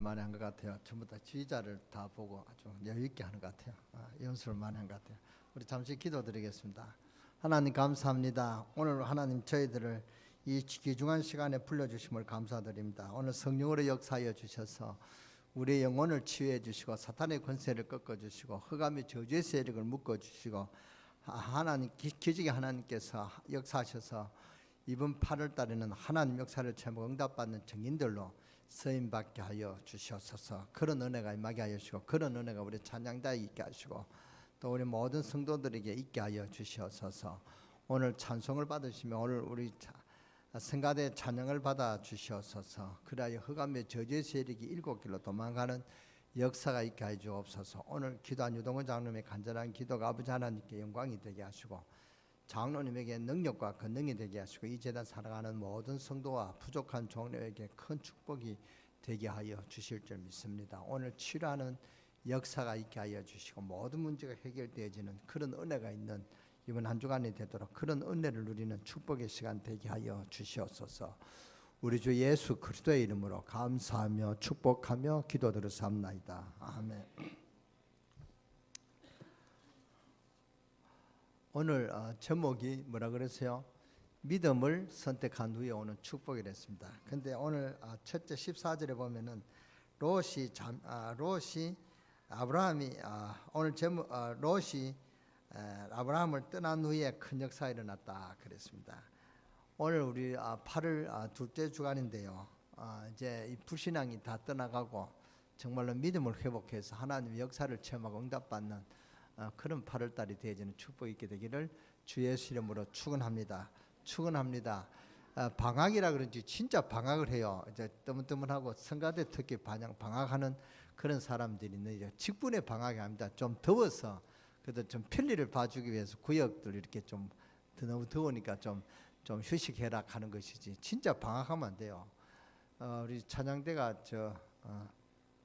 많이 한 것 같아요. 전부 다 지휘자를 다 보고 아주 여유 있게 하는 것 같아요. 연습을 많이 한 것 같아요. 우리 잠시 기도드리겠습니다. 하나님 감사합니다. 오늘 하나님 저희들을 이 귀중한 시간에 불러주심을 감사드립니다. 오늘 성령으로 역사하여 주셔서 우리의 영혼을 치유해 주시고 사탄의 권세를 꺾어주시고 흑암의 저주의 세력을 묶어주시고 하나님 기적의 하나님께서 역사하셔서 이번 8월 달에는 하나님 역사를 체험 응답받는 증인들로 쓰임받게 하여 주시옵소서. 그런 은혜가 임하게 하여 주시고 그런 은혜가 우리 찬양자에 있게 하시고 또 우리 모든 성도들에게 있게 하여 주시옵소서. 오늘 찬송을 받으시며 오늘 우리 성가대 찬양을 받아 주시옵소서. 그리하여 흑암의 저주의 세력이 7길로 도망가는 역사가 있게 하여 주옵소서. 오늘 기도한 유동원 장로님의 간절한 기도가 아버지 하나님께 영광이 되게 하시고 장로님에게 능력과 권능이 되게 하시고 이 제단 살아가는 모든 성도와 부족한 종료에게 큰 축복이 되게 하여 주실 줄 믿습니다. 오늘 치료하는 역사가 있게 하여 주시고 모든 문제가 해결되어지는 그런 은혜가 있는 이번 한 주간이 되도록 그런 은혜를 누리는 축복의 시간 되게 하여 주시옵소서. 우리 주 예수 그리스도의 이름으로 감사하며 축복하며 기도드렸사옵나이다. 아멘. 오늘 제목이 뭐라 그랬어요? 믿음을 선택한 후에 오는 축복이랬습니다. 근데 오늘 첫째 14절에 보면은 롯이 아브라함이 오늘 제목 롯이 아브라함을 떠난 후에 큰 역사가 일어났다 그랬습니다. 오늘 우리 8월 둘째 주간인데요. 이제 이 불신앙이 다 떠나가고 정말로 믿음을 회복해서 하나님의 역사를 체험하고 응답받는 그런 8월 달이 되어지는 축복이 있게 되기를 주 예수 이름으로 축원합니다. 축원합니다. 방학이라 그런지 진짜 방학을 해요. 이제 뜨문뜨문하고 성가대 특히 방학하는 그런 사람들이 있는데 직분의 방학이 아닙니다. 좀 더워서 그래도 좀 편리를 봐주기 위해서 구역들 이렇게 좀 너무 더우니까 좀 휴식해라 하는 것이지 진짜 방학하면 안 돼요. 우리 찬양대가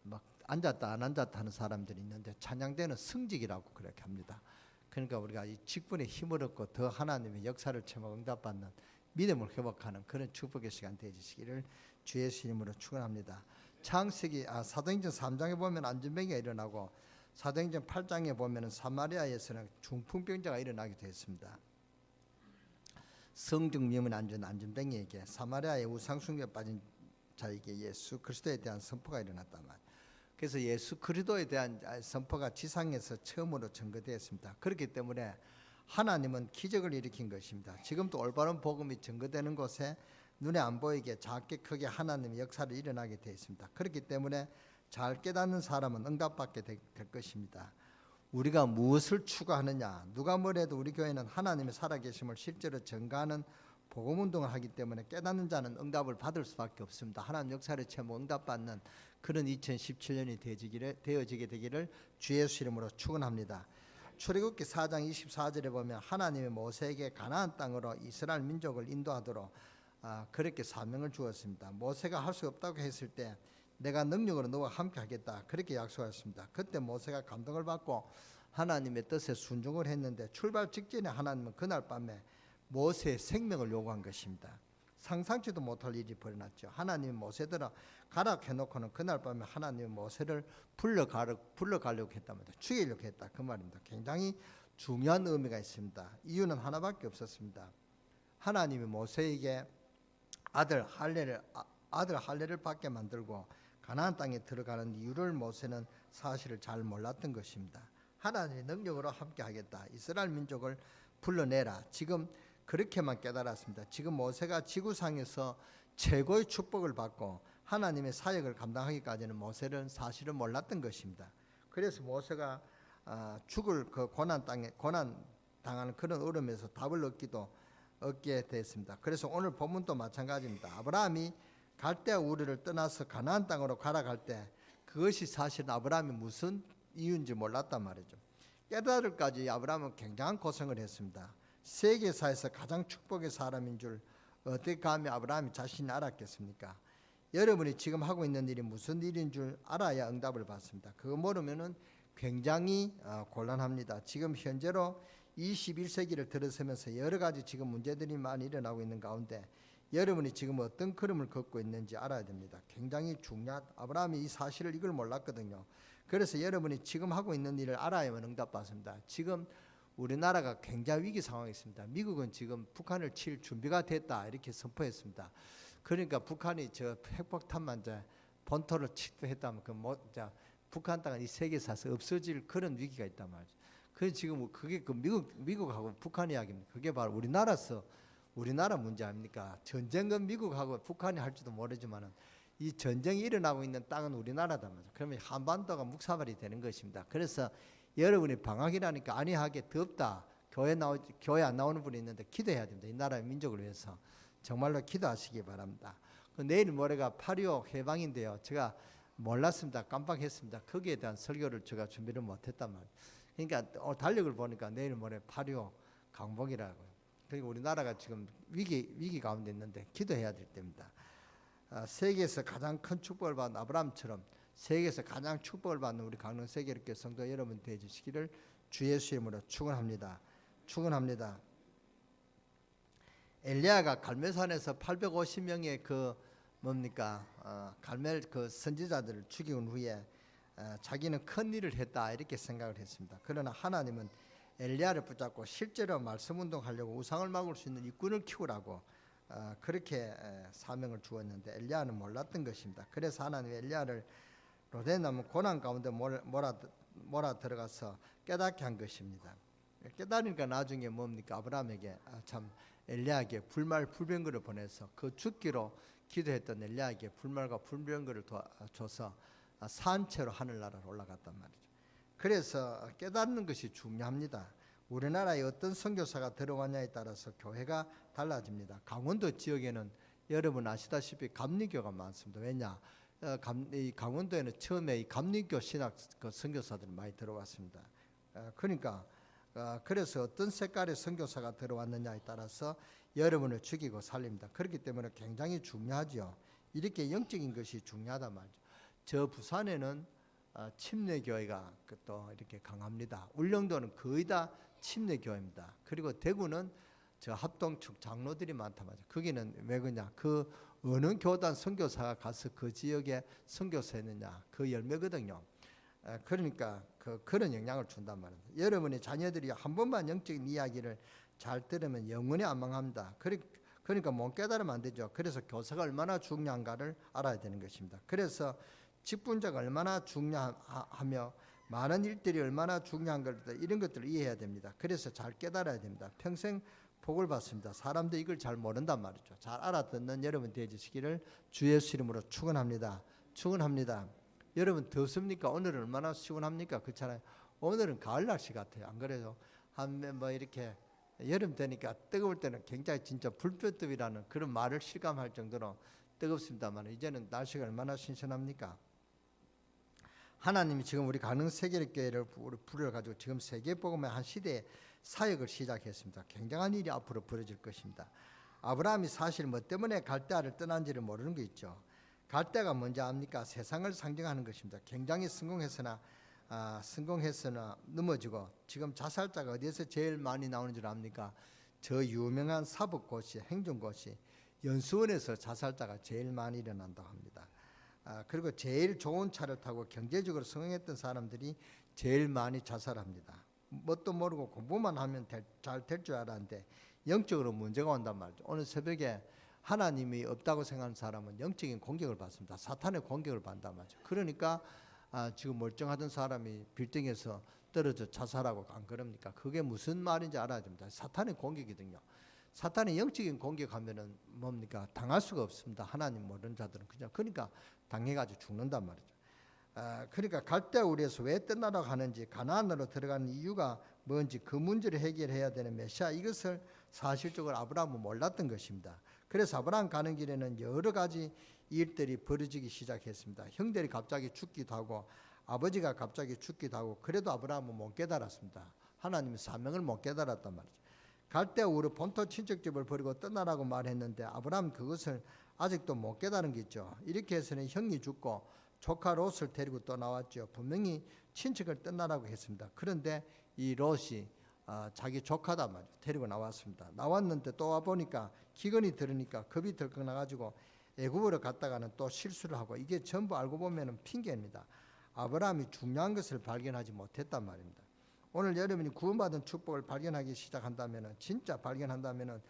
막 앉았다 안 앉았다 하는 사람들이 있는데 찬양대는 승직이라고 그렇게 합니다. 그러니까 우리가 이 직분에 힘을 얻고 더 하나님의 역사를 체험하고 응답받는 믿음을 회복하는 그런 축복의 시간 되어주시기를 주 예수 이름으로 축원합니다. 창세기 사도행전 3장에 보면 안전병이가 일어나고 사도행전 8장에 보면 사마리아에서는 중풍병자가 일어나게 되었습니다. 성중염은 안전병이에게 사마리아의 우상숭배에 빠진 자에게 예수 그리스도에 대한 선포가 일어났단 말이에요. 그래서 예수 그리스도에 대한 선포가 지상에서 처음으로 전거되었습니다. 그렇기 때문에 하나님은 기적을 일으킨 것입니다. 지금도 올바른 복음이 전거되는 곳에 눈에 안 보이게 작게 크게 하나님의 역사를 일어나게 되어 있습니다. 그렇기 때문에 잘 깨닫는 사람은 응답받게 될 것입니다. 우리가 무엇을 추구하느냐, 누가 뭐래도 우리 교회는 하나님의 살아계심을 실제로 전가하는 복음운동을 하기 때문에 깨닫는 자는 응답을 받을 수밖에 없습니다. 하나님 역사를 체험 응답받는 그런 2017년이 되어지게 되기를 주 예수 이름으로 축원합니다. 출애굽기 4장 24절에 보면 하나님이 모세에게 가나안 땅으로 이스라엘 민족을 인도하도록 그렇게 사명을 주었습니다. 모세가 할 수 없다고 했을 때 내가 능력으로 너와 함께 하겠다 그렇게 약속하셨습니다. 그때 모세가 감동을 받고 하나님의 뜻에 순종을 했는데 출발 직전에 하나님은 그날 밤에 모세의 생명을 요구한 것입니다. 상상치도 못할 일이 벌어났죠. 하나님이 모세들아 가라 해놓고는 그날 밤에 하나님이 모세를 불러가려고 했답니다. 죽이려고 했다 그 말입니다. 굉장히 중요한 의미가 있습니다. 이유는 하나밖에 없었습니다. 하나님이 모세에게 아들 할례를 받게 만들고 가나안 땅에 들어가는 이유를 모세는 사실을 잘 몰랐던 것입니다. 하나님의 능력으로 함께 하겠다. 이스라엘 민족을 불러내라. 지금 그렇게만 깨달았습니다. 지금 모세가 지구상에서 최고의 축복을 받고 하나님의 사역을 감당하기까지는 모세는 사실은 몰랐던 것입니다. 그래서 모세가 죽을 그 고난 당하는 그런 어려움에서 답을 얻게 됐습니다. 그래서 오늘 본문도 마찬가지입니다. 아브라함이 갈대아 우르를 떠나서 가나안 땅으로 가라갈 때 그것이 사실 아브라함이 무슨 이유인지 몰랐단 말이죠. 깨달을까지 아브라함은 굉장한 고생을 했습니다. 세계사에서 가장 축복의 사람인 줄 어떻게 감히 아브라함이 자신이 알았겠습니까? 여러분이 지금 하고 있는 일이 무슨 일인 줄 알아야 응답을 받습니다. 그거 모르면은 굉장히 곤란합니다. 지금 현재로 21세기를 들어서면서 여러 가지 지금 문제들이 많이 일어나고 있는 가운데 여러분이 지금 어떤 걸음을 걷고 있는지 알아야 됩니다. 굉장히 중요하다. 아브라함이 이 사실을 이걸 몰랐거든요. 그래서 여러분이 지금 하고 있는 일을 알아야만 응답받습니다. 지금 우리나라가 굉장히 위기 상황에 있습니다. 미국은 지금 북한을 칠 준비가 됐다 이렇게 선포했습니다. 그러니까 북한이 저 핵폭탄만 이제 본토를 치도했다면 북한 땅은 이 세계사에서 없어질 그런 위기가 있단 말이죠. 그 지금 그게 그 미국하고 북한 이야기입니다. 그게 바로 우리나라 문제 아닙니까? 전쟁은 미국하고 북한이 할지도 모르지만은 이 전쟁이 일어나고 있는 땅은 우리나라다 말이죠. 그러면 한반도가 묵사발이 되는 것입니다. 그래서 여러분이 방학이라니까 안이하게 덥다. 교회 안 나오는 분이 있는데 기도해야 됩니다. 이 나라의 민족을 위해서 정말로 기도하시기 바랍니다. 내일 모레가 8.25 해방인데요. 제가 몰랐습니다. 깜빡했습니다. 거기에 대한 설교를 제가 준비를 못했단 말이에요. 그러니까 달력을 보니까 내일 모레 8.25 강복이라고요. 그리고 우리나라가 지금 위기 가운데 있는데 기도해야 될 때입니다. 세계에서 가장 큰 축복을 받은 아브라함처럼 세계에서 가장 축복을 받는 우리 강릉 세계롭게 성도 여러분 되어주시기를 주 예수 이름으로 축원합니다. 축원합니다. 엘리야가 갈멜산에서 850명의 갈멜 그 선지자들을 죽인 후에 자기는 큰 일을 했다 이렇게 생각을 했습니다. 그러나 하나님은 엘리야를 붙잡고 실제로 말씀 운동하려고 우상을 막을 수 있는 일꾼을 키우라고 그렇게 사명을 주었는데 엘리야는 몰랐던 것입니다. 그래서 하나님이 엘리야를 로데나무 고난 가운데 몰아 들어가서 깨닫게 한 것입니다. 깨달으니까 나중에 아브라함에게 참 엘리야에게 불말불병거를 보내서 그 죽기로 기도했던 엘리야에게 불말과 불병거를 줘서 산채로 하늘나라로 올라갔단 말이죠. 그래서 깨닫는 것이 중요합니다. 우리나라에 어떤 선교사가 들어왔냐에 따라서 교회가 달라집니다. 강원도 지역에는 여러분 아시다시피 감리교가 많습니다. 왜냐? 이 강원도에는 처음에 이 감리교 신학 선교사들이 많이 들어왔습니다. 그러니까 그래서 어떤 색깔의 선교사가 들어왔느냐에 따라서 여러분을 죽이고 살립니다. 그렇기 때문에 굉장히 중요하죠. 이렇게 영적인 것이 중요하단 말이죠. 저 부산에는 침례교회가 또 이렇게 강합니다. 울릉도는 거의 다 침례교회입니다. 그리고 대구는 저 합동축 장로들이 많단 말이죠. 거기는 왜 그러냐? 그 어느 교단 선교사가 가서 그 지역에 선교사했느냐 그 열매거든요. 그러니까 그런 영향을 준단 말입니다. 여러분의 자녀들이 한 번만 영적인 이야기를 잘 들으면 영원히 안 망합니다. 그러니까 못 깨달으면 안 되죠. 그래서 교사가 얼마나 중요한가를 알아야 되는 것입니다. 그래서 직분자가 얼마나 중요하며 많은 일들이 얼마나 중요한 것들 이런 것들을 이해해야 됩니다. 그래서 잘 깨달아야 됩니다. 평생 복을 받습니다. 사람들이 이걸 잘 모른단 말이죠. 잘 알아듣는 여러분 되어주시기를 주 예수 이름으로 축원합니다. 축원합니다. 여러분 덥습니까? 오늘은 얼마나 시원합니까? 그렇잖아요. 오늘은 가을 날씨 같아요. 안 그래요? 이렇게 여름 되니까 뜨거울 때는 굉장히 진짜 불볕더위라는 그런 말을 실감할 정도로 뜨겁습니다만 이제는 날씨가 얼마나 신선합니까? 하나님이 지금 우리 강릉 세계교회를 부려가지고 지금 세계복음의 한 시대의 사역을 시작했습니다. 굉장한 일이 앞으로 벌어질 것입니다. 아브라함이 사실 뭐 때문에 갈대아를 떠난지를 모르는 게 있죠. 갈대아가 뭔지 압니까? 세상을 상징하는 것입니다. 굉장히 성공했으나 넘어지고 지금 자살자가 어디에서 제일 많이 나오는 줄 압니까? 저 유명한 사법고시, 행정고시 연수원에서 자살자가 제일 많이 일어난다고 합니다. 그리고 제일 좋은 차를 타고 경제적으로 성공했던 사람들이 제일 많이 자살합니다. 뭣도 모르고 공부만 하면 잘 될 줄 알았는데 영적으로 문제가 온단 말이죠. 오늘 새벽에 하나님이 없다고 생각하는 사람은 영적인 공격을 받습니다. 사탄의 공격을 받는단 말이죠. 그러니까 지금 멀쩡하던 사람이 빌딩에서 떨어져 자살하고 안 그럽니까? 그게 무슨 말인지 알아야 됩니다. 사탄의 공격이거든요. 사탄의 영적인 공격하면은 뭡니까? 당할 수가 없습니다. 하나님 모르는 자들은 그러니까 당해가지고 죽는단 말이죠. 그러니까 갈대아 우리에서 왜 떠나라고 하는지 가나안으로 들어가는 이유가 뭔지 그 문제를 해결해야 되는 메시아 이것을 사실적으로 아브라함은 몰랐던 것입니다. 그래서 아브라함 가는 길에는 여러 가지 일들이 벌어지기 시작했습니다. 형들이 갑자기 죽기도 하고 아버지가 갑자기 죽기도 하고 그래도 아브라함은 못 깨달았습니다. 하나님의 사명을 못 깨달았단 말이죠. 갈대아 우르 본토 친척집을 버리고 떠나라고 말했는데 아브라함 그것을 아직도 못 깨달은 게 있죠. 이렇게 해서는 형이 죽고 조카 롯을 데리고 또 나왔죠. 분명히 친척을 떠나라고 했습니다. 그런데 이 롯이 자기 조카다 말이죠. 데리고 나왔습니다. 나왔는데 또 와보니까 기근이 들으니까 겁이 덜컥 나가지고 애굽으로 갔다가는 또 실수를 하고, 이게 전부 알고 보면 핑계입니다. 아브라함이 중요한 것을 발견하지 못했단 말입니다. 오늘 여러분이 구원받은 축복을 발견하기 시작한다면, 진짜 발견한다면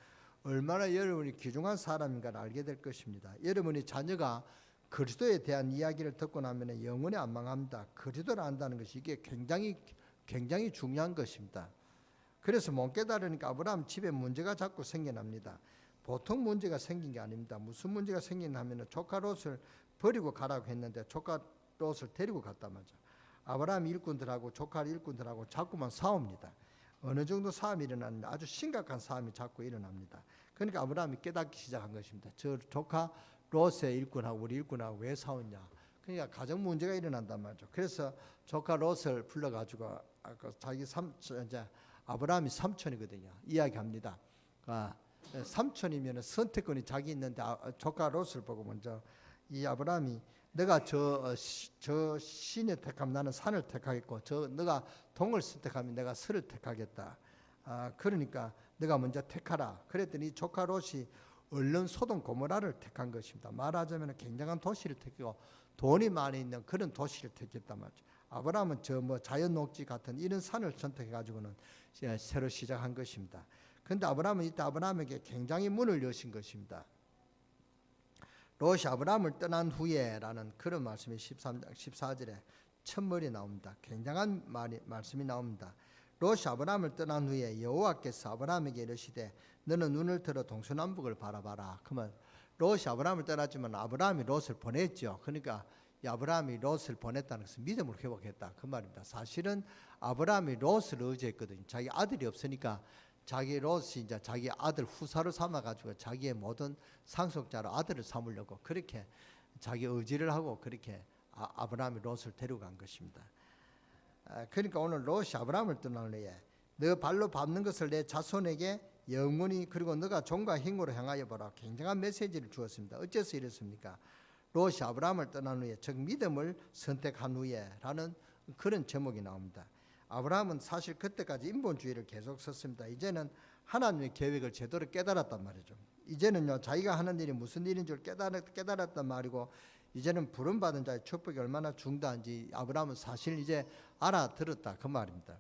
얼마나 여러분이 귀중한 사람인가를 알게 될 것입니다. 여러분이 자녀가 그리스도에 대한 이야기를 듣고 나면 영원히 안 망합니다. 그리스도를 안다는 것이 이게 굉장히 중요한 것입니다. 그래서 못 깨달으니까 아브라함 집에 문제가 자꾸 생겨납니다. 보통 문제가 생긴 게 아닙니다. 무슨 문제가 생기냐면 조카 롯을 버리고 가라고 했는데 조카 롯을 데리고 갔단 말이죠. 아브라함 일꾼들하고 조카 일꾼들하고 자꾸만 싸웁니다. 어느 정도 싸움이 일어나는데 아주 심각한 싸움이 자꾸 일어납니다. 그러니까 아브라함이 깨닫기 시작한 것입니다. 저 조카 롯의 일꾼하고 우리 일꾼하고 왜 싸웠냐. 그러니까 가정 문제가 일어난단 말이죠. 그래서 조카 롯을 불러가지고 자기 이제 아브라함이 삼촌이거든요. 이야기합니다. 삼촌이면 선택권이 자기 있는데 조카 롯을 보고 먼저 이 아브라함이 너가 저 신을 택하면 나는 산을 택하겠고 너가 동을 선택하면 내가 설을 택하겠다. 그러니까 너가 먼저 택하라. 그랬더니 조카 롯이 얼른 소돔 고모라를 택한 것입니다. 말하자면 굉장한 도시를 택하고 돈이 많이 있는 그런 도시를 택했단 말이죠. 아브라함은 자연 녹지 같은 이런 산을 선택해 가지고는 새로 시작한 것입니다. 그런데 아브라함은 이때 아브라함에게 굉장히 문을 여신 것입니다. 롯이 아브라함을 떠난 후에라는 그런 말씀이 13장 14절에 첫머리 나옵니다. 굉장한 말씀이 나옵니다. 롯이 아브라함을 떠난 후에 여호와께서 아브라함에게 이르시되 너는 눈을 들어 동서남북을 바라봐라. 그러면 롯이 아브라함을 떠났지만 아브라함이 롯을 보냈죠. 그러니까 아브라함이 롯을 보냈다는 것은 믿음을 회복했다 그 말입니다. 사실은 아브라함이 롯을 의지했거든요. 자기 아들이 없으니까 자기 롯이 이제 자기 아들 후사로 삼아가지고 자기의 모든 상속자로 아들을 삼으려고 그렇게 자기 의지를 하고 그렇게 아브라함이 롯을 데리고 간 것입니다. 그러니까 오늘 롯이 아브라함을 떠난 후에 너 발로 밟는 것을 내 자손에게 영원히 그리고 너가 종과 행으로 향하여 보라. 굉장한 메시지를 주었습니다. 어째서 이렇습니까? 롯이 아브라함을 떠난 후에 즉 믿음을 선택한 후에 라는 그런 제목이 나옵니다. 아브라함은 사실 그때까지 인본주의를 계속 썼습니다. 이제는 하나님의 계획을 제대로 깨달았단 말이죠. 이제는요 자기가 하는 일이 무슨 일인 줄 깨달았단 말이고, 이제는 부름받은 자의 축복이 얼마나 중대한지 아브라함은 사실 이제 알아들었다 그 말입니다.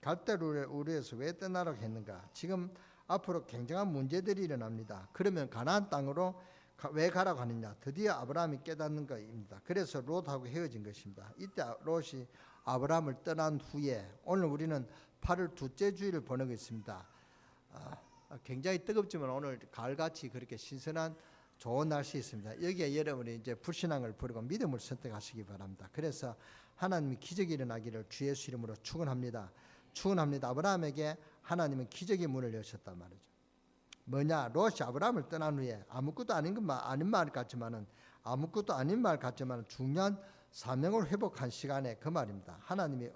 갈대를 우르에서 왜 떠나라고 했는가? 지금 앞으로 굉장한 문제들이 일어납니다. 그러면 가나안 땅으로 왜 가라고 하느냐? 드디어 아브라함이 깨닫는 것입니다. 그래서 롯하고 헤어진 것입니다. 이때 롯이 아브라함을 떠난 후에 오늘 우리는 8월 둘째 주일을 보내고 있습니다. 굉장히 뜨겁지만 오늘 가을같이 그렇게 신선한 좋은 날씨 있습니다. 여기에 여러분이 이제 불신앙을 버리고 믿음을 선택하시기 바랍니다. 그래서 하나님이 기적이 일어나기를 주 예수 이름으로 축원합니다. 아브라함에게 하나님은 기적의 문을 여셨단 말이죠. 뭐냐? 롯이 아브라함을 떠난 후에 아무것도 아닌 말 같지만은 중요한 사명을 회복한 시간에 그 말입니다. 하나님의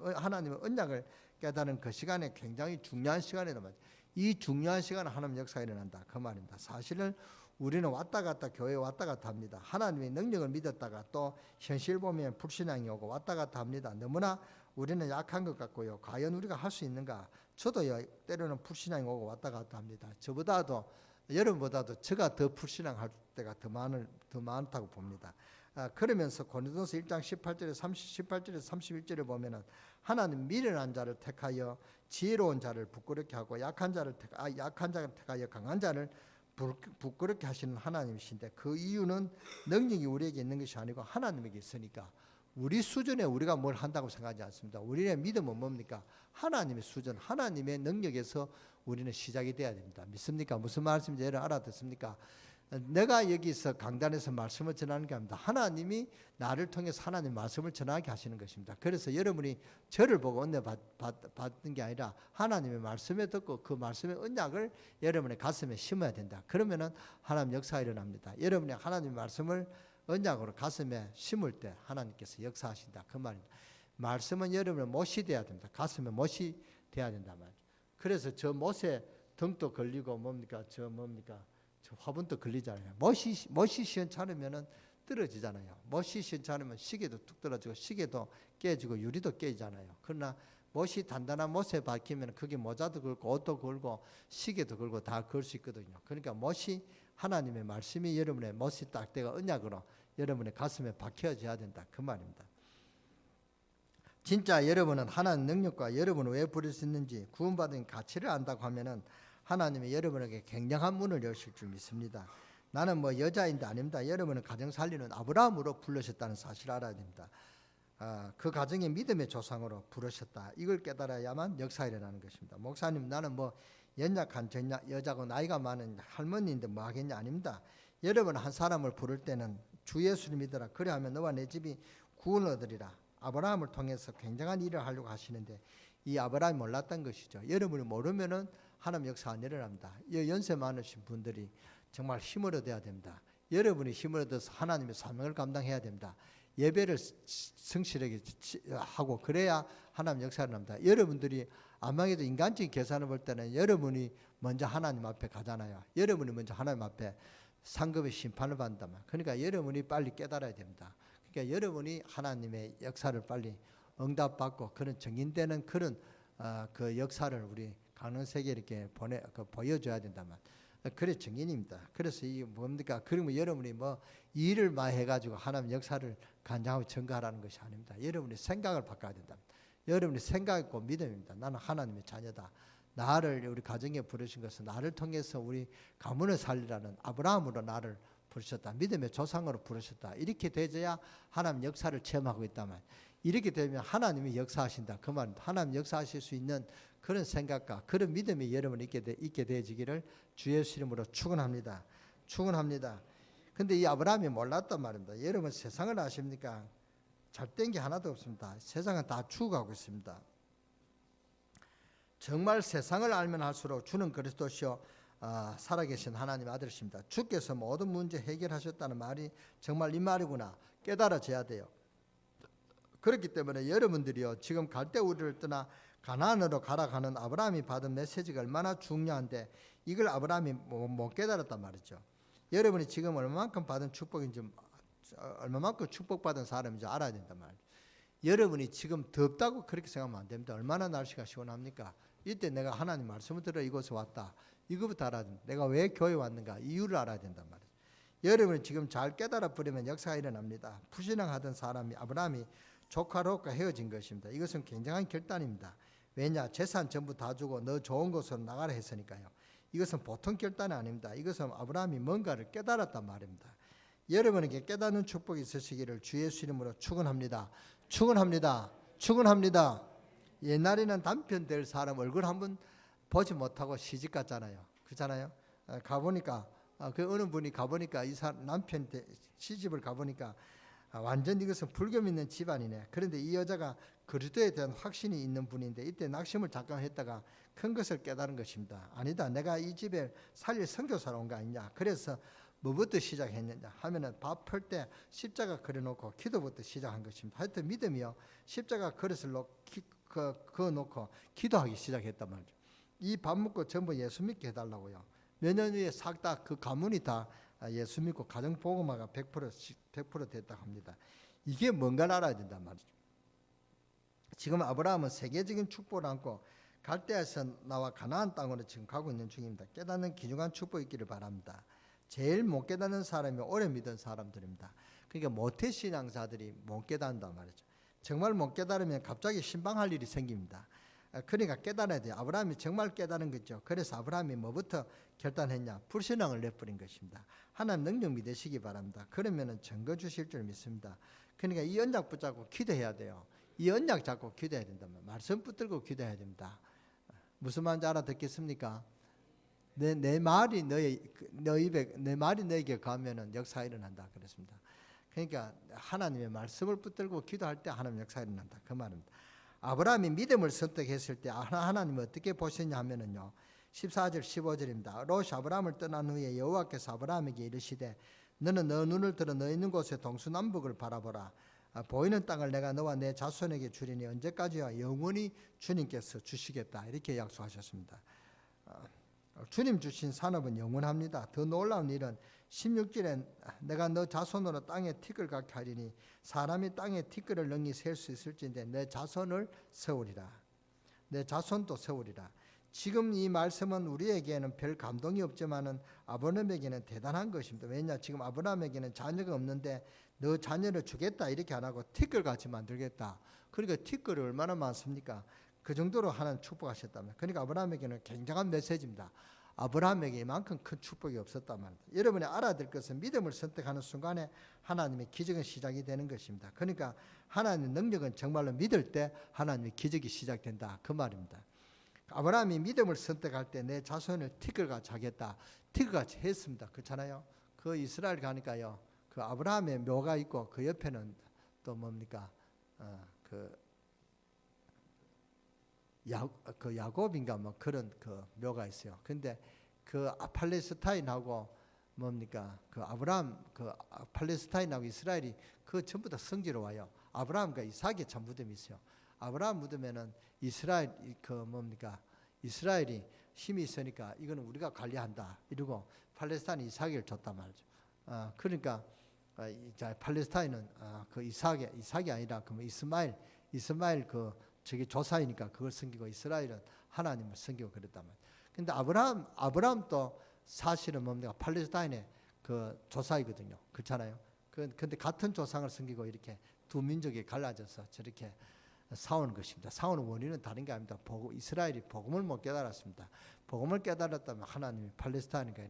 언약을 깨달은 그 시간에 굉장히 중요한 시간이란 말이죠. 이 중요한 시간에 하나님 역사가 일어난다 그 말입니다. 사실은 우리는 왔다 갔다 교회에 왔다 갔다 합니다. 하나님의 능력을 믿었다가 또 현실 보면 불신앙이 오고 왔다 갔다 합니다. 너무나 우리는 약한 것 같고요. 과연 우리가 할 수 있는가? 저도요 때로는 불신앙이 오고 왔다 갔다 합니다. 저보다도 여러분보다도 제가 더 불신앙할 때가 더 많다고 봅니다. 그러면서 고린도서 1장 18절에서 31절에 보면은 하나님 미련한 자를 택하여 지혜로운 자를 부끄럽게 하고 약한 자를 택하여 강한 자를 부끄럽게 하시는 하나님이신데, 그 이유는 능력이 우리에게 있는 것이 아니고 하나님에게 있으니까 우리 수준에 우리가 뭘 한다고 생각하지 않습니다. 우리의 믿음은 뭡니까? 하나님의 수준, 하나님의 능력에서 우리는 시작이 돼야 됩니다. 믿습니까? 무슨 말씀인지 여러분 알아듣습니까? 내가 여기서 강단에서 말씀을 전하는 게 아닙니다. 하나님이 나를 통해서 하나님 말씀을 전하게 하시는 것입니다. 그래서 여러분이 저를 보고 은혜 받는 게 아니라 하나님의 말씀에 듣고 그 말씀의 언약을 여러분의 가슴에 심어야 된다. 그러면은 하나님 역사가 일어납니다. 여러분이 하나님의 말씀을 언약으로 가슴에 심을 때 하나님께서 역사하신다 그 말입니다. 말씀은 여러분의 못이 돼야 됩니다. 가슴에 못이 돼야 된단 말이죠. 그래서 저 못에 등도 걸리고 저 화분도 걸리잖아요. 못이 시원찮으면 떨어지잖아요. 못이 시원찮으면 시계도 뚝 떨어지고 시계도 깨지고 유리도 깨지잖아요. 그러나 못이 단단한 못에 박히면 그게 모자도 걸고 옷도 걸고 시계도 걸고 다 걸 수 있거든요. 그러니까 못이 하나님의 말씀이 여러분의 못이 딱대가 언약으로 여러분의 가슴에 박혀져야 된다 그 말입니다. 진짜 여러분은 하나님 능력과 여러분을 왜 부르셨는지 구원받은 가치를 안다고 하면은 하나님이 여러분에게 굉장한 문을 여실 줄 믿습니다. 나는 뭐 여자인데 아닙니다. 여러분은 가정 살리는 아브라함으로 부르셨다는 사실을 알아야 됩니다. 그 가정의 믿음의 조상으로 부르셨다. 이걸 깨달아야만 역사가 일어나는 것입니다. 목사님 나는 뭐 연약한 여자고 나이가 많은 할머니인데 뭐 하겠냐 아닙니다. 여러분 한 사람을 부를 때는 주 예수를 믿어라. 그래 하면 너와 내 집이 구원을 얻으리라. 아브라함을 통해서 굉장한 일을 하려고 하시는데 이 아브라함이 몰랐던 것이죠. 여러분이 모르면은 하나님 역사가 일어납니다. 연세 많으신 분들이 정말 힘을 얻어야 됩니다. 여러분이 힘을 얻어서 하나님의 사명을 감당해야 됩니다. 예배를 성실하게 하고 그래야 하나님 역사가 일어납니다. 여러분들이 아마도 인간적인 계산을 볼 때는 여러분이 먼저 하나님 앞에 가잖아요. 여러분이 먼저 하나님 앞에 상급의 심판을 받는다면 그러니까 여러분이 빨리 깨달아야 됩니다. 그러니까 여러분이 하나님의 역사를 빨리 응답받고 그런 정인되는 그런 그 역사를 우리 가는 세계에 이렇게 보여줘야 된다면 그래 정인입니다. 그래서 이 뭡니까? 그러면 여러분이 뭐 일을 많이 해가지고 하나님 역사를 간장하고 증거하라는 것이 아닙니다. 여러분이 생각을 바꿔야 된다. 여러분이 생각있고 믿음입니다. 나는 하나님의 자녀다. 나를 우리 가정에 부르신 것은 나를 통해서 우리 가문을 살리라는 아브라함으로 나를 부르셨다. 믿음의 조상으로 부르셨다. 이렇게 되어야 하나님 역사를 체험하고 있다면 이렇게 되면 하나님이 역사하신다. 그 말입니다. 하나님 역사하실 수 있는 그런 생각과 그런 믿음이 여러분이 있게 되어지기를 주 예수 이름으로 축원합니다. 축원합니다. 근데 이 아브라함이 몰랐단 말입니다. 여러분 세상을 아십니까? 잘된 게 하나도 없습니다. 세상은 다 죽어가고 있습니다. 정말 세상을 알면 할수록 주는 그리스도시요 살아계신 하나님의 아들이십니다. 주께서 모든 문제 해결하셨다는 말이 정말 이 말이구나 깨달아져야 돼요. 그렇기 때문에 여러분들이요 지금 갈대 우리를 떠나 가나안으로 가라가는 아브라함이 받은 메시지가 얼마나 중요한데 이걸 아브라함이 못 깨달았단 말이죠. 여러분이 지금 얼마만큼 받은 축복인지 얼마만큼 축복받은 사람인지 알아야 된단 말이에요. 여러분이 지금 덥다고 그렇게 생각하면 안 됩니다. 얼마나 날씨가 시원합니까? 이때 내가 하나님 말씀을 들어 이곳에 왔다. 이거부터 알아야 됩니다. 내가 왜 교회에 왔는가 이유를 알아야 된단 말이에요. 여러분이 지금 잘 깨달아 버리면 역사가 일어납니다. 불신앙하던 사람이 아브라함이 조카 롯과 헤어진 것입니다. 이것은 굉장한 결단입니다. 왜냐? 재산 전부 다 주고 너 좋은 곳으로 나가라 했으니까요. 이것은 보통 결단이 아닙니다. 이것은 아브라함이 뭔가를 깨달았단 말입니다. 여러분에게 깨닫는 축복이 있으시기를 주 예수 이름으로 축원합니다. 축원합니다. 축원합니다. 옛날에는 남편 될 사람 얼굴 한번 보지 못하고 시집 갔잖아요. 그렇잖아요. 가보니까 그 어느 분이 가보니까 이 사람 남편 시집을 가보니까 완전 이것은 불교 믿는 집안이네. 그런데 이 여자가 그리스도에 대한 확신이 있는 분인데 이때 낙심을 잠깐 했다가 큰 것을 깨달은 것입니다. 아니다. 내가 이 집에 살릴 선교사로 온 거 아니냐. 그래서 뭐부터 시작했느냐 하면은 밥 풀 때 십자가 그려놓고 기도부터 시작한 것입니다. 하여튼 믿음이요. 십자가 그릇을 그어놓고 기도하기 시작했단 말이죠. 이 밥 먹고 전부 예수 믿게 해달라고요. 몇 년 후에 싹 다 그 가문이 다 예수 믿고 가정 복음화가 100% 됐다고 합니다. 이게 뭔가를 알아야 된단 말이죠. 지금 아브라함은 세계적인 축복을 안고 갈대아에서 나와 가나안 땅으로 지금 가고 있는 중입니다. 깨닫는 귀중한 축복이 있기를 바랍니다. 제일 못 깨닫는 사람이 오래 믿은 사람들입니다. 그러니까 모태신앙자들이 못 깨닫는단 말이죠. 정말 못 깨달으면 갑자기 신방할 일이 생깁니다. 그러니까 깨달아야 돼요. 아브라함이 정말 깨달은 거죠. 그래서 아브라함이 뭐부터 결단했냐? 불신앙을 내버린 것입니다. 하나님 능력 믿으시기 바랍니다. 그러면 증거 주실 줄 믿습니다. 그러니까 이 언약 붙잡고 기도해야 돼요. 이 언약 잡고 기도해야 된다면 말씀 붙들고 기도해야 됩니다. 무슨 말인지 알아듣겠습니까? 내 말이 너 입에 내 말이 너에게 가면은 역사가 일어난다 그랬습니다. 그러니까 하나님의 말씀을 붙들고 기도할 때 하나님 역사가 일어난다 그 말입니다. 아브라함이 믿음을 선택했을 때 하나님이 어떻게 보셨냐 하면은요. 14절 15절입니다. 롯이 아브라함을 떠난 후에 여호와께서 아브라함에게 이르시되 너는 너 눈을 들어 너 있는 곳에 동서남북을 바라보라. 보이는 땅을 내가 너와 내 자손에게 주리니 언제까지와 영원히 주님께서 주시겠다. 이렇게 약속하셨습니다. 주님 주신 산업은 영원합니다. 더 놀라운 일은 16절에 내가 너 자손으로 땅에 티끌 갖게 하리니 사람이 땅에 티끌을 능히 셀 수 있을진데 내 자손을 세우리라. 내 자손도 세우리라. 지금 이 말씀은 우리에게는 별 감동이 없지만은 아브라함에게는 대단한 것입니다. 왜냐, 지금 아브라함에게는 자녀가 없는데 너 자녀를 주겠다 이렇게 안 하고 티끌같이 만들겠다. 그러니까 티끌이 얼마나 많습니까? 그 정도로 하나님 축복하셨다면, 그러니까 아브라함에게는 굉장한 메시지입니다. 아브라함에게 이만큼 큰 축복이 없었단 말입니다. 여러분이 알아야 될 것은 믿음을 선택하는 순간에 하나님의 기적은 시작이 되는 것입니다. 그러니까 하나님의 능력은 정말로 믿을 때 하나님의 기적이 시작된다, 그 말입니다. 아브라함이 믿음을 선택할 때 내 자손을 티끌같이 하겠다, 티끌같이 했습니다. 그렇잖아요. 그 이스라엘 가니까요, 그 아브라함의 묘가 있고 그 옆에는 또 뭡니까, 야곱인가 뭐 그런 그 묘가 있어요. 근데 그 팔레스타인하고 뭡니까, 그 아브라함, 그 팔레스타인하고 이스라엘이 그 전부 다 성지로 와요. 아브라함과 이삭의 참 무덤이 있어요. 아브라함 무덤에는 이스라엘 그 뭡니까, 이스라엘이 힘이 있으니까 이거는 우리가 관리한다 이러고 팔레스타인이 이삭을 줬단 말이죠. 그러니까 팔레스타인은 그 이삭이 아니라 그 이스마엘 그 저기 조사이니까 그걸 섬기고, 이스라엘은 하나님을 섬기고 그랬단 말이에요. 근데 아브라함도 사실은 뭡니까, 팔레스타인의 그 조사이거든요. 그렇잖아요. 근데 같은 조상을 섬기고 이렇게 두 민족이 갈라져서 저렇게 싸우는 것입니다. 싸우는 원인은 다른 게 아닙니다. 이스라엘이 복음을 못 깨달았습니다. 복음을 깨달았다면 하나님이 팔레스타인과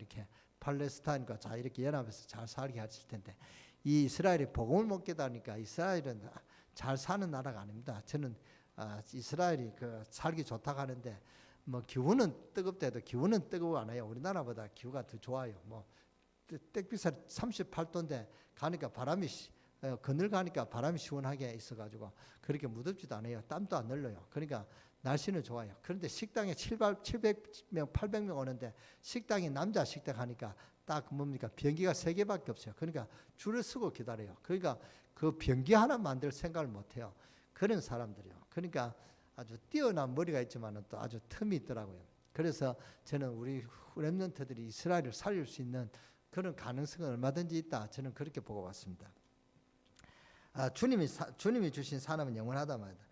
이렇게 연합해서 잘 살게 하실 텐데, 이 이스라엘이 복음을 못 깨달으니까 이스라엘은 잘 사는 나라가 아닙니다. 저는 이스라엘이 그 살기 좋다고 하는데, 뭐 기후는 뜨겁다 해도 기후는 뜨거워 안 해요. 우리나라보다 기후가 더 좋아요. 뭐 땡볕살이 38도인데 가니까 바람이 그늘 가니까 바람이 시원하게 있어가지고 그렇게 무덥지도 않아요. 땀도 안 흘러요. 그러니까 날씨는 좋아요. 그런데 식당에 700명, 800명 오는데 식당이 남자 식당 하니까 딱 뭡니까, 변기가 3개밖에 없어요. 그러니까 줄을 서고 기다려요. 그러니까 그 변기 하나 만들 생각을 못해요. 그런 사람들이요. 그러니까 아주 뛰어난 머리가 있지만 또 아주 틈이 있더라고요. 그래서 저는 우리 렘넌트들이 이스라엘을 살릴 수 있는 그런 가능성은 얼마든지 있다, 저는 그렇게 보고 왔습니다. 주님이 주신 산업은 영원하다 말이다.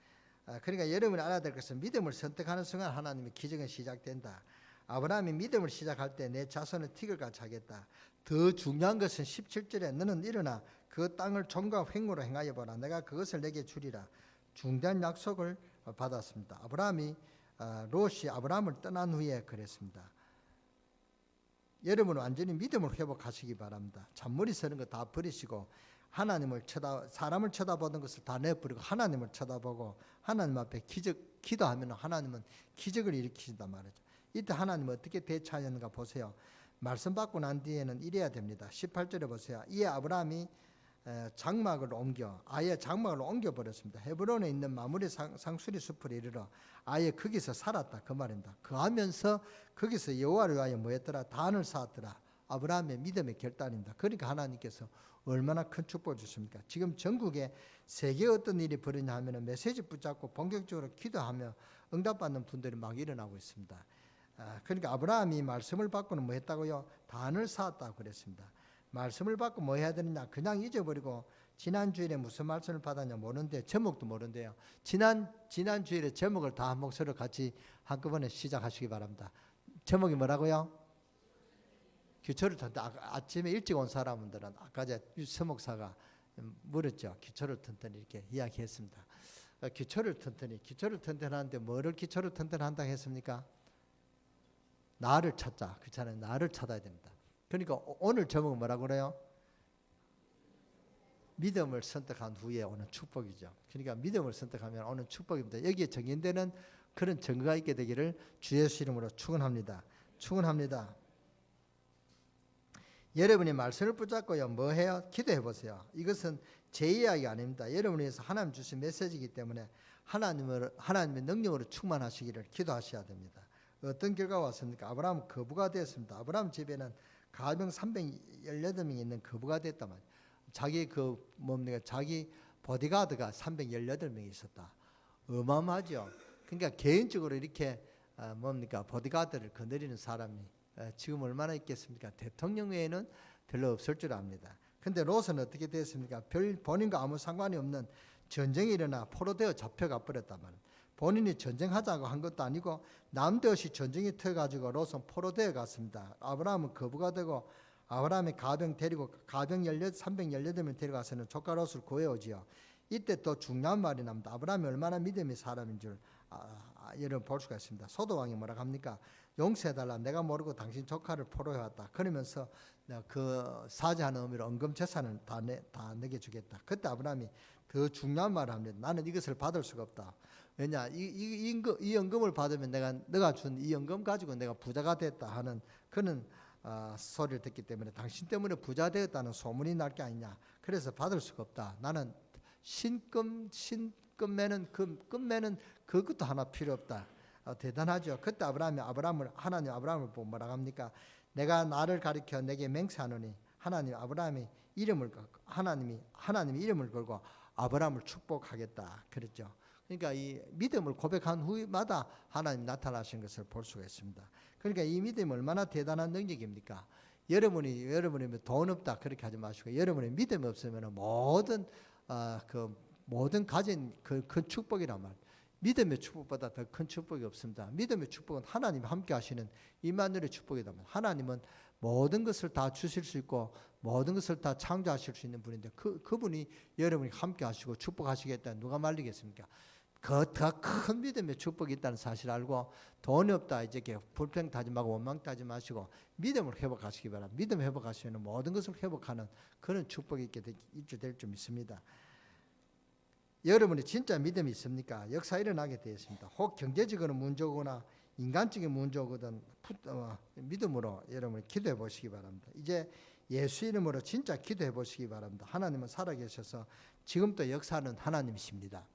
그러니까 여러분이 알아야 될 것은 믿음을 선택하는 순간 하나님의 기적은 시작된다. 아브라함이 믿음을 시작할 때 내 자손을 티끌같이 하겠다. 더 중요한 것은 17절에 너는 일어나 그 땅을 종과 횡으로 행하여 보라. 내가 그것을 내게 주리라. 중대한 약속을 받았습니다. 롯이 아브라함을 떠난 후에 그랬습니다. 여러분은 완전히 믿음을 회복하시기 바랍니다. 잔머리 서는 거 다 버리시고 사람을 쳐다보는 것을 다 내버리고 하나님을 쳐다보고 하나님 앞에 기도하면 하나님은 기적을 일으키신단 말이죠. 이때 하나님은 어떻게 대처하였는가 보세요. 말씀 받고 난 뒤에는 이래야 됩니다. 18절에 보세요. 이에 아브라함이 아예 장막을 옮겨버렸습니다. 헤브론에 있는 마므레 상수리 숲을 이르러 아예 거기서 살았다, 그 말입니다. 그하면서 거기서 여호와를 위하여 뭐했더라, 단을 쌓았더라. 아브라함의 믿음의 결단입니다. 그러니까 하나님께서 얼마나 큰 축복을 주십니까? 지금 전국에 세계에 어떤 일이 벌어지냐 하면 메시지 붙잡고 본격적으로 기도하며 응답받는 분들이 막 일어나고 있습니다. 그러니까 아브라함이 말씀을 받고는 뭐 했다고요? 단을 쌓았다고 그랬습니다. 말씀을 받고 뭐 해야 되느냐? 그냥 잊어버리고 지난 주일에 무슨 말씀을 받았냐 모르는데 제목도 모른대요. 지난 주일에 제목을 다 한 목소리로 같이 한꺼번에 시작하시기 바랍니다. 제목이 뭐라고요? 기초를 튼튼히. 아침에 일찍 온 사람들은 아까 서목사가 물었죠. 기초를 튼튼히 이렇게 이야기했습니다. 기초를 튼튼하는데 뭐를 기초를 튼튼한다 했습니까? 나를 찾자. 그렇잖아요. 나를 찾아야 됩니다. 그러니까 오늘 제목은 뭐라고 그래요? 믿음을 선택한 후에 오는 축복이죠. 그러니까 믿음을 선택하면 오는 축복입니다. 여기에 정인되는 그런 증거가 있게 되기를 주 예수 이름으로 축원합니다. 여러분이 말씀을 붙잡고요, 뭐 해요? 기도해 보세요. 이것은 제 이야기가 아닙니다. 여러분을 위해서 하나님 주신 메시지이기 때문에 하나님의 능력으로 충만하시기를 기도하셔야 됩니다. 어떤 결과가 왔습니까? 아브라함은 거부가 되었습니다. 아브라함 집에는 가병 318명이 있는 거부가 됐단 말이에요. 자기 보디가드가 318명이 있었다. 어마어마하죠. 그러니까 개인적으로 이렇게 보디가드를 거느리는 사람이 지금 얼마나 있겠습니까? 대통령 외에는 별로 없을 줄 압니다. 근데 롯은 어떻게 됐습니까? 본인과 아무 상관이 없는 전쟁이 일어나 포로되어 잡혀가 버렸단 말이에요. 본인이 전쟁하자고 한 것도 아니고 남대없이 전쟁이 터가지고 롯은 포로되어 갔습니다. 아브라함은 거부가 되고 아브라함이 가병 318명 데려가서는 조카 롯을 구해오지요. 이때 또 중요한 말이 납니다. 아브라함이 얼마나 믿음의 사람인 줄 여러분 볼 수가 있습니다. 소도왕이 뭐라 합니까? 용서해달라. 내가 모르고 당신 조카를 포로해왔다. 그러면서 그 사죄하는 의미로 언금 재산을 다 내겨주겠다. 그때 아브라함이 더 중요한 말을 합니다. 나는 이것을 받을 수가 없다. 왜냐 이 연금을 받으면 너가 준 이 연금 가지고 내가 부자가 됐다 하는 그런 소리를 듣기 때문에 당신 때문에 부자 되었다는 소문이 날 게 아니냐. 그래서 받을 수가 없다. 나는 신금 매는 그것도 하나 필요 없다. 대단하죠. 그때 하나님 아브라함을 보고 뭐라 합니까? 내가 나를 가리켜 내게 맹세하노니 하나님이 이름을 걸고 아브라함을 축복하겠다. 그랬죠. 그러니까 이 믿음을 고백한 후마다 하나님 나타나신 것을 볼 수가 있습니다. 그러니까 이 믿음이 얼마나 대단한 능력입니까? 여러분이 돈 없다 그렇게 하지 마시고 여러분의 믿음이 없으면 모든 가진 그 큰 축복이란 말. 믿음의 축복보다 더 큰 축복이 없습니다. 믿음의 축복은 하나님이 함께 하시는 임마누엘의 축복이다. 하나님은 모든 것을 다 주실 수 있고 모든 것을 다 창조하실 수 있는 분인데 그분이 여러분이 함께 하시고 축복하시겠다 누가 말리겠습니까? 더 큰 믿음의 축복이 있다는 사실을 알고 돈이 없다 이제 불평 타지 말고 원망 타지 마시고 믿음을 회복하시기 바랍니다. 믿음 회복하시면 모든 것을 회복하는 그런 축복이 있게 될 줄 믿습니다. 여러분이 진짜 믿음이 있습니까? 역사 일어나게 되어 있습니다. 혹 경제적으로 문제거나 인간적인 문제거든 믿음으로 여러분이 기도해 보시기 바랍니다. 이제 예수 이름으로 진짜 기도해 보시기 바랍니다. 하나님은 살아계셔서 지금도 역사하는 하나님이십니다.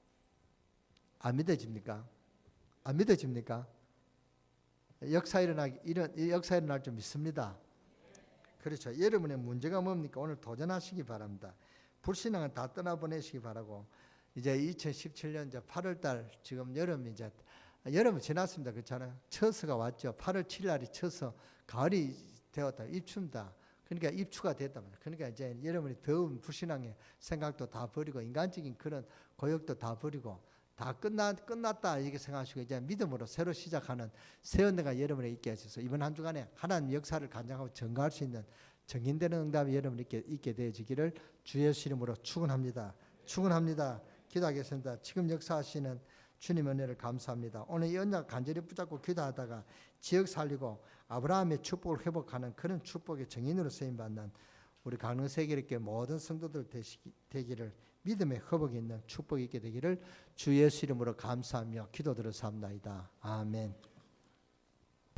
안 믿어집니까? 안 믿어집니까? 역사 일어날 줄 믿습니다. 그렇죠. 여러분의 문제가 뭡니까? 오늘 도전하시기 바랍니다. 불신앙은 다 떠나보내시기 바라고 이제 2017년 이제 8월달 지금 여름은 지났습니다. 그렇잖아요. 처서가 왔죠. 8월 7일 날이 처서 가을이 되었다. 입추입니다. 그러니까 입추가 됐단 말이에요. 그러니까 이제 여러분이 더운 불신앙의 생각도 다 버리고 인간적인 그런 고역도 다 버리고 다 끝났다 이렇게 생각하시고 이제 믿음으로 새로 시작하는 새 은혜가 여러분에 있게 하셔서 이번 한 주간에 하나님 역사를 간증하고 증거할 수 있는 정인되는 응답이 여러분에게 있게 되어지기를 주 예수 이름으로 축원합니다. 기도하겠습니다. 지금 역사하시는 주님 은혜를 감사합니다. 오늘 이 언약 간절히 붙잡고 기도하다가 지역 살리고 아브라함의 축복을 회복하는 그런 축복의 정인으로 쓰임받는 우리 강릉세계롭게 모든 성도들 되기를 믿음의 허복이 있는 축복이 있게 되기를 주 예수 이름으로 감사하며 기도드려 사옵나이다. 아멘.